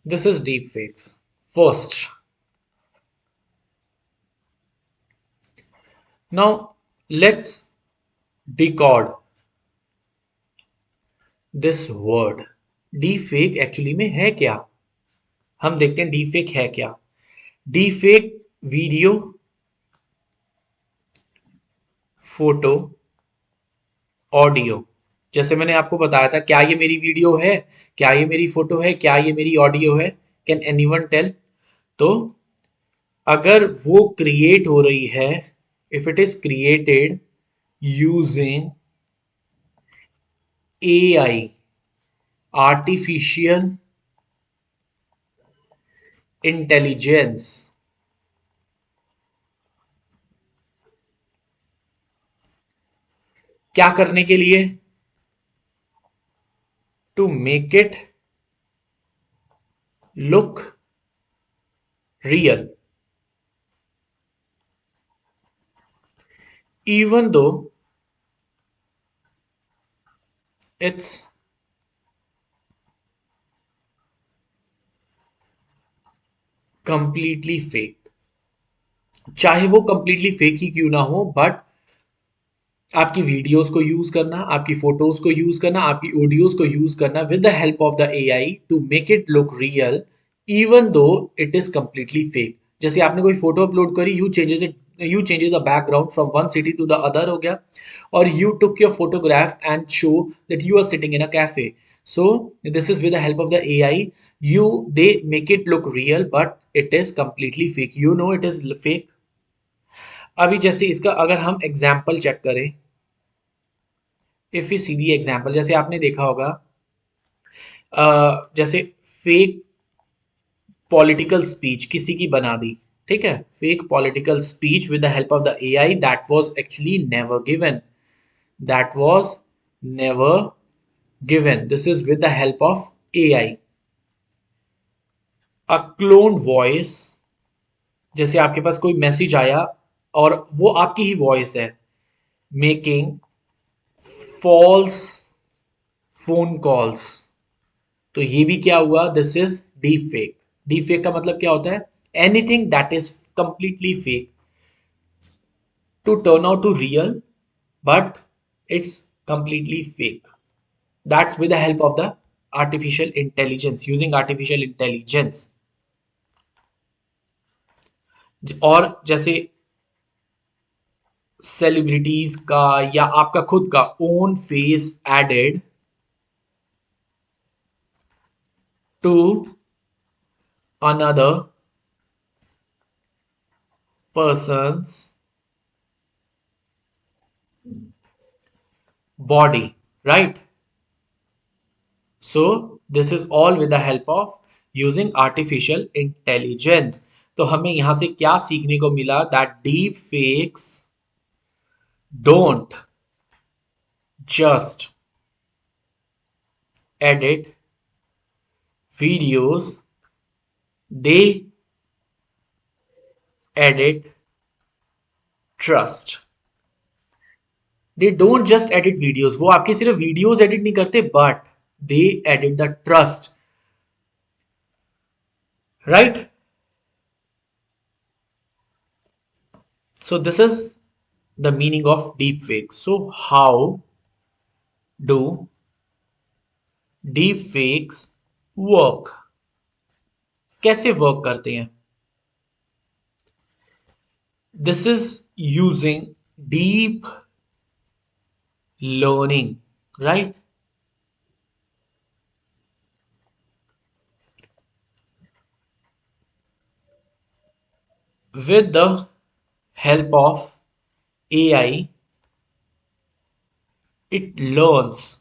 This is deepfakes. First, now let's decode this word. Deepfake actually में है क्या? हम देखते हैं deepfake है क्या. Deepfake video, photo, audio. जैसे मैंने आपको बताया था, क्या ये मेरी वीडियो है, क्या ये मेरी फोटो है, क्या ये मेरी ऑडियो है? Can anyone tell? तो अगर वो क्रिएट हो रही है, if it is created using AI, artificial intelligence, क्या करने के लिए? To make it look real, even though it's completely fake. चाहे वो कंप्लीटली फेक ही क्यों ना हो, बट आपकी वीडियोस को यूज करना, आपकी फोटोज को यूज करना, आपकी ऑडियोज को यूज करना with the help of the AI to make it look real, even though it is completely fake. जैसे आपने कोई फोटो अपलोड करी, you changes the background from one city to the other हो गया, और you took your photograph and show that you are sitting in a cafe. So this is with the help of the AI. They make it look real, but it is completely fake. You know it is fake. अभी जैसे इसका अगर हम example check करें, if you see the example, जैसे आपने देखा होगा, जैसे फेक पॉलिटिकल स्पीच किसी की बना दी, ठीक है, fake political speech with the help of the AI, that was actually never given, that was never given. This is with the help of AI. A clone voice, जैसे आपके पास कोई मैसेज आया और वो आपकी ही वॉइस है, मेकिंग फॉल्स फोन कॉल्स, तो ये भी क्या हुआ? This is deep fake. Deep fake का मतलब क्या होता है? Anything that is completely fake to turn out to real, but it's completely fake. That's with the help of the artificial intelligence, using artificial intelligence. और जैसे celebrities का या आपका खुद का own face added to another person's body, right? So this is all with the help of using artificial intelligence. तो हमें यहां से क्या सीखने को मिला? That deep fakes don't just edit videos, they edit trust. They don't just edit videos, वो आपके सिर्फ वीडियोस एडिट नहीं करते, but they edit the trust, right? So this is the meaning of deepfake. So how do deepfakes work? कैसे work करते हैं? This is using deep learning, right? With the help of AI, it learns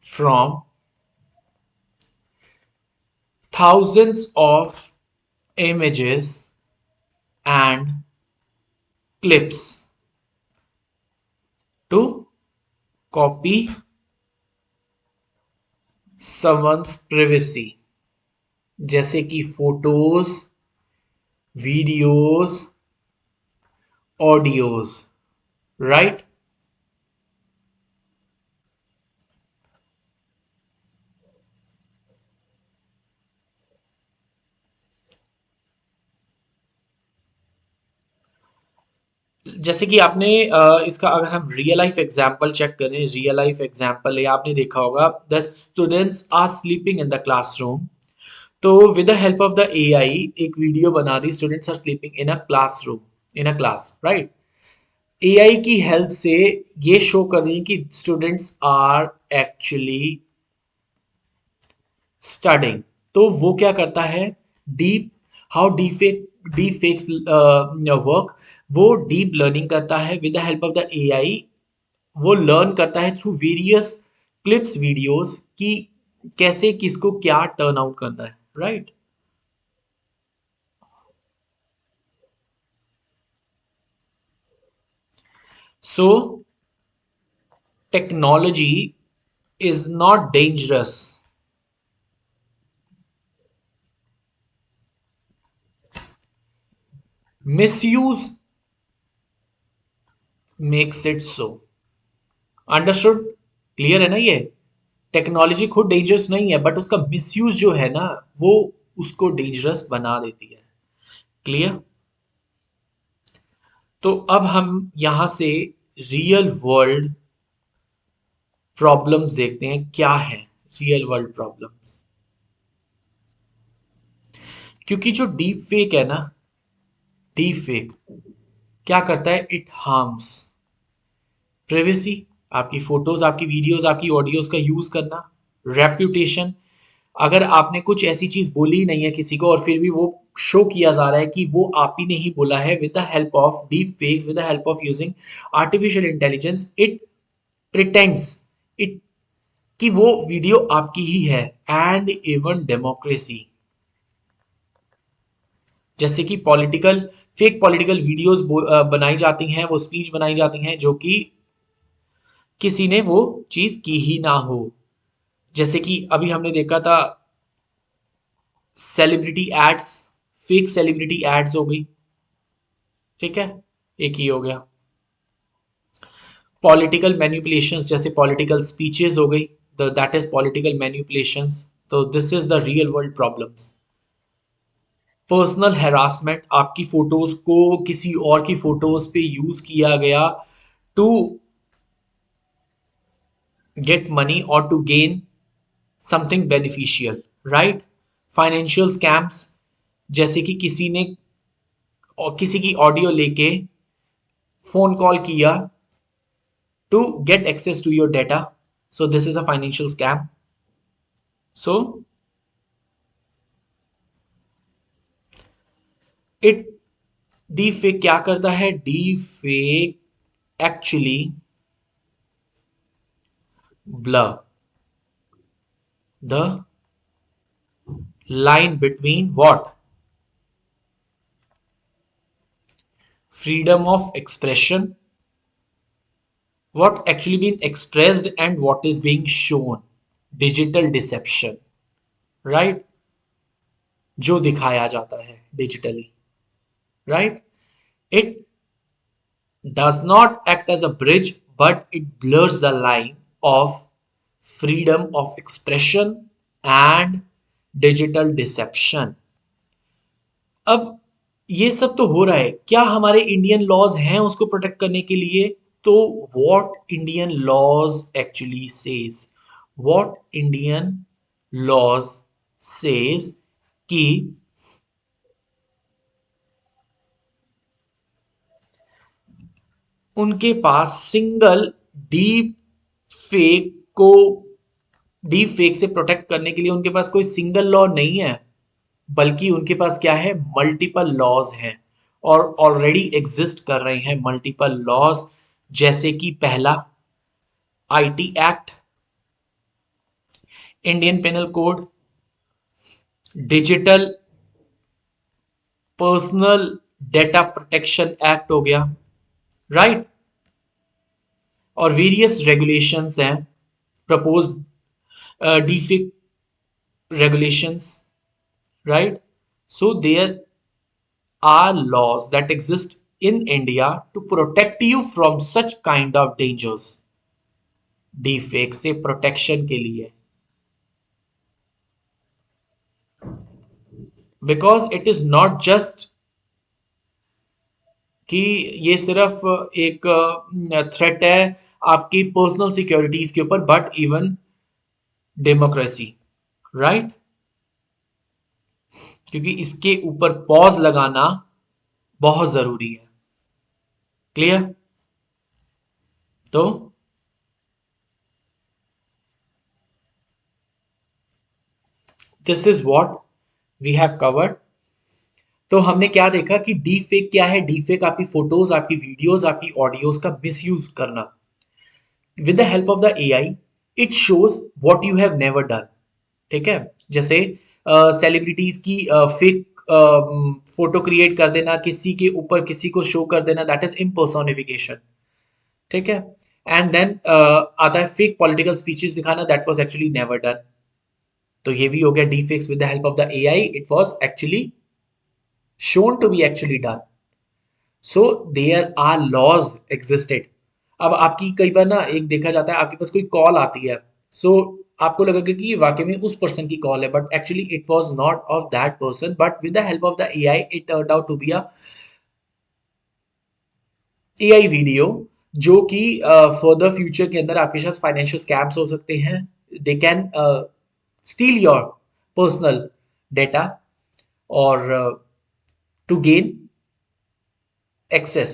from thousands of images and clips to copy someone's privacy, जैसे कि photos, videos, audios, right? जैसे कि आपने इसका अगर हम रियल लाइफ एग्जांपल चेक करें, real life example है, आपने देखा होगा the students are sleeping in the classroom. तो with the help of the AI एक वीडियो बना दी, students are sleeping in a classroom, in a class, right. AI की हेल्प से ये शो कर रही है कि स्टूडेंट्स आर एक्चुअली स्टडिंग। तो वो क्या करता है, deep, how deep fakes work, वो डीप लर्निंग करता है with the help of the AI. वो लर्न करता है थ्रू वेरियस क्लिप्स वीडियोस कि कैसे किसको क्या टर्न आउट करना है, right. So technology is not dangerous, misuse makes it so. Understood, clear है ना ये। टेक्नोलॉजी खुद डेंजरस नहीं है, बट उसका मिसयूज जो है ना, वो उसको डेंजरस बना देती है। क्लियर। तो अब हम यहां से रियल वर्ल्ड प्रॉब्लम्स देखते हैं, क्या है रियल वर्ल्ड प्रॉब्लम्स। क्योंकि जो डीप फेक है ना, डीप फेक क्या करता है, इट हार्म्स प्रिवेसी, आपकी फोटोज, आपकी वीडियोस, आपकी ऑडियोज का यूज करना, रेप्यूटेशन। अगर आपने कुछ ऐसी चीज बोली ही नहीं है किसी को और फिर भी वो शो किया जा रहा है कि वो आप ही ने ही बोला है, with the help of deep fakes, with the help of using artificial intelligence, it pretends it कि वो वीडियो आपकी ही है। एंड इवन डेमोक्रेसी, जैसे कि पॉलिटिकल, फेक पॉलिटिकल वीडियोस बनाई जाती हैं, वो स्पीच बनाई जाती हैं जो कि किसी ने वो चीज की ही ना हो। जैसे कि अभी हमने देखा था celebrity ads, fake celebrity ads हो गई, ठीक है, एक ही हो गया। पॉलिटिकल मैनिपुलेशंस, जैसे पॉलिटिकल स्पीचेस हो गई, दैट इज पॉलिटिकल मैनिपुलेशंस। तो this is the real world problems. Personal harassment, आपकी फोटोज को किसी और की फोटोज पे यूज किया गया टू गेट मनी और to gain something beneficial, right. Financial scams, जैसे कि किसी ने और किसी की ऑडियो लेके फोन कॉल किया to get access to your data, so this is a financial scam. So it, deep fake क्या करता है, deep fake actually blur the line between what, freedom of expression, what actually being expressed and what is being shown, digital deception, right, जो दिखाया जाता है digitally, right, it does not act as a bridge but it blurs the line of freedom of expression and digital deception। अब ये सब तो हो रहा है, क्या हमारे इंडियन लॉज हैं उसको प्रोटेक्ट करने के लिए? तो what Indian laws actually says, what Indian laws says कि उनके पास सिंगल डीप फेक को, डीप फेक से प्रोटेक्ट करने के लिए उनके पास कोई सिंगल लॉ नहीं है, बल्कि उनके पास क्या है, मल्टीपल लॉज हैं और ऑलरेडी एग्जिस्ट कर रहे हैं मल्टीपल लॉज। जैसे कि पहला, IT act, Indian penal code, digital personal data protection act हो गया, राइट। और वेरियस रेगुलेशंस हैं, propose deepfake regulations, right? So there are laws that exist in India to protect you from such kind of dangers, deepfake से protection के लिए, because it is not just कि ये सिर्फ एक थ्रेट है आपकी पर्सनल सिक्योरिटीज के ऊपर, बट इवन डेमोक्रेसी, राइट? क्योंकि इसके ऊपर पॉज लगाना बहुत जरूरी है। क्लियर? तो this is what we have covered. तो हमने क्या देखा कि डीप फेक क्या है? डीप फेक आपकी फोटोज, आपकी वीडियोस, आपकी ऑडियोज का मिसयूज करना with the help of the AI. It shows what you have never done. ठीक है? जैसे सेलिब्रिटीज की फेक फोटो क्रिएट कर देना, किसी के ऊपर किसी को शो कर देना, दैट इज इम्पर्सोनिफिकेशन। ठीक है? एंड देन आता है फेक पॉलिटिकल स्पीचेस दिखाना, that was actually never done. तो ये भी हो गया deepfakes with the help of the AI, it was actually shown to be actually done. So there are laws existed. अब आपकी कई बार ना एक देखा जाता है आपके पास कोई कॉल आती है, सो आपको लगेगा कि ये वाकई में उस पर्सन की कॉल है, but actually it was not of that person, but with the help of the AI it turned out to be a AI video, जो कि फर्दर फ्यूचर के अंदर आपके साथ फाइनेंशियल स्कैम्स हो सकते हैं। They can steal your personal data और to gain access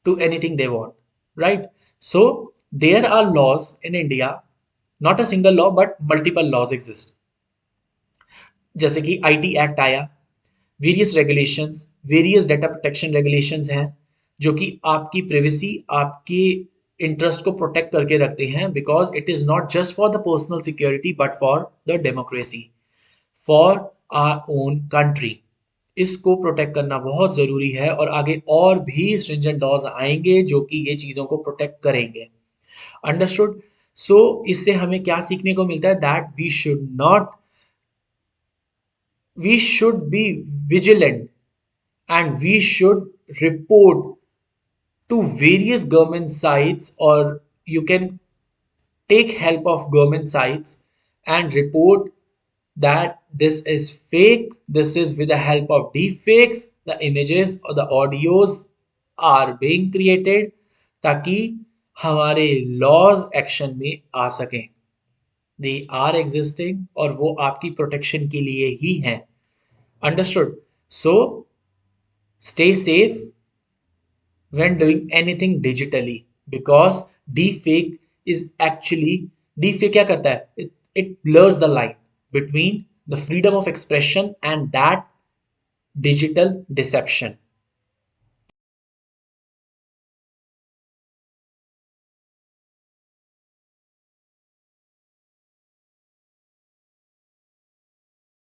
to anything they want, right? So there are laws in India, not a single law, but multiple laws exist. जैसे कि आईटी एक्ट आया, various regulations, various data protection regulations हैं, जो कि आपकी privacy, आपके interest को protect करके रखते हैं, because it is not just for the personal security but for the democracy, for our own country. इसको प्रोटेक्ट करना बहुत ज़रूरी है और आगे और भी स्ट्रिंजेंट लॉज आएंगे जो कि ये चीज़ों को प्रोटेक्ट करेंगे। अंडरस्टूड? सो इससे हमें क्या सीखने को मिलता है? That we should be vigilant and we should report to various government sites, or you can take help of government sites and report that this is fake, this is with the help of deep fakes, the images or the audios are being created, ताकि हमारे laws action में आ सकें। They are existing और वो आपकी protection के लिए ही हैं। Understood? So stay safe when doing anything digitally, because deepfake is actually, deepfake क्या करता है? It blurs the line between the freedom of expression and that digital deception.